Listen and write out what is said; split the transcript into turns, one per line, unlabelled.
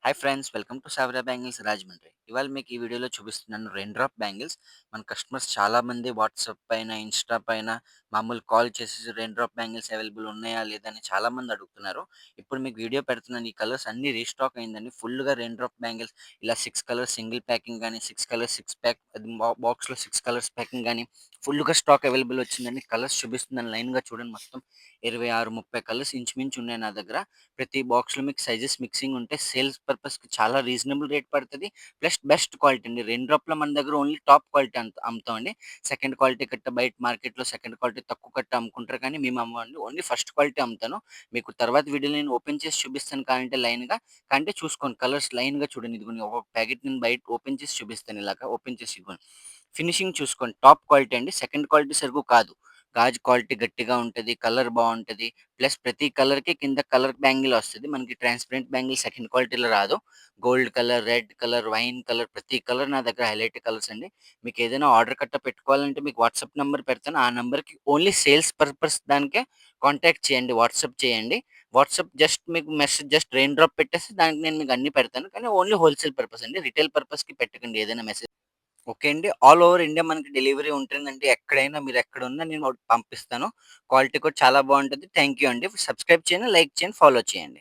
Hi friends, welcome to Savara bangles Rajahmundry. ఇవాళ మీకు ఈ వీడియోలో చూపిస్తున్నాను రెయిన్ డ్రాప్ బ్యాంగిల్స్. మన కస్టమర్స్ చాలామంది వాట్సాప్ పైన, ఇన్స్టా పైన మామూలు కాల్ చేసేసి రెయిన్ డ్రాప్ బ్యాంగిల్స్ అవైలబుల్ ఉన్నాయా లేదా అని చాలామంది అడుగుతున్నారు. ఇప్పుడు మీకు వీడియో పెడుతున్నాను. ఈ కలర్స్ అన్నీ రీస్టాక్ అయిందండి. ఫుల్గా రెయిన్ డ్రాప్ బ్యాంగిల్స్ ఇలా 6 కలర్స్ సింగిల్ ప్యాకింగ్ కానీ, 6 కలర్స్ 6 ప్యాక్ అది బాక్స్లో 6 కలర్స్ ప్యాకింగ్ కానీ ఫుల్గా స్టాక్ అవైలబుల్ వచ్చిందండి. కలర్స్ చూపిస్తున్నాను, లైన్గా చూడండి. మొత్తం 26, 30 కలర్స్ ఇంచుమించు ఉన్నాయి నా దగ్గర. ప్రతి బాక్స్‌లో మీకు సైజెస్ మిక్సింగ్ ఉంటాయి. సేల్స్ పర్పస్‌కి చాలా రీజనబుల్ రేట్ పడతది. ప్లస్ బెస్ట్ క్వాలిటీ అండి. రెయిన్ డ్రాప్‌లో మన దగ్గర ఓన్లీ టాప్ క్వాలిటీ అమ్ముతామండి. సెకండ్ క్వాలిటీ కట్ట బయట మార్కెట్‌లో సెకండ్ క్వాలిటీ తక్కువ కట్ట అమ్ముకుంటారు, కానీ మేము అమ్మమండి. ఓన్లీ ఫస్ట్ క్వాలిటీ అమ్ముతాను. మీకు తర్వాత వీడియోలో నేను ఓపెన్ చేసి చూపిస్తాను కావాలంటే లైన్‌గా. కాంటే చూసుకోండి, కలర్స్ లైన్‌గా చూడండి. ఇదిగోండి ఒక్కొక్క ప్యాకెట్ నేను బయట ఓపెన్ చేసి చూపిస్తాను ఇలాగా. ఓపెన్ చేసి ఇదిగోండి. ఫినిషింగ్ చూసుకోండి, టాప్ క్వాలిటీ అండి. సెకండ్ క్వాలిటీ సరుకు కాదు. గాజు క్వాలిటీ గట్టిగా ఉంటది. కలర్ బావుంటది. ప్లస్ ప్రతి కలర్‌కి కింద కలర్ బ్యాంగిల్ వస్తది. మనకి ట్రాన్స్‌పరెంట్ బ్యాంగిల్ సెకండ్ క్వాలిటీలో రాదు. Gold colour, red colour, wine colour ప్రతి కలర్ నా దగ్గర హైలైట్ కలర్స్ అండి. మీకేదైనా ఆర్డర్ కట్ట పెట్టుకోవాలంటే మీకు వాట్సాప్ నంబర్ పెడతాను. ఆ నంబర్‌కి ఓన్లీ సేల్స్ పర్పస్ దానికే కాంటాక్ట్ చేయండి. వాట్సాప్ చేయండి. వాట్సాప్ జస్ట్ మీకు మెసేజ్ జస్ట్ రెయిన్ డ్రాప్ పెట్టేస్తే దానికి నేను మీకు అన్నీ పెడతాను. కానీ ఓన్లీ హోల్‌సేల్ పర్పస్ అండి. రిటైల్ పర్పస్‌కి పెట్టకండి ఏదైనా మెసేజ్. ఓకే అండి. ఆల్ ఓవర్ ఇండియా మనకి డెలివరీ ఉంటుందండి. ఎక్కడైనా మీరెక్కడున్నా నేను పంపిస్తాను. క్వాలిటీ కూడా చాలా బావుంటది. థాంక్ యూ అండి. సబ్స్క్రైబ్ చేయండి, లైక్ చేయండి, ఫాలో చేయండి.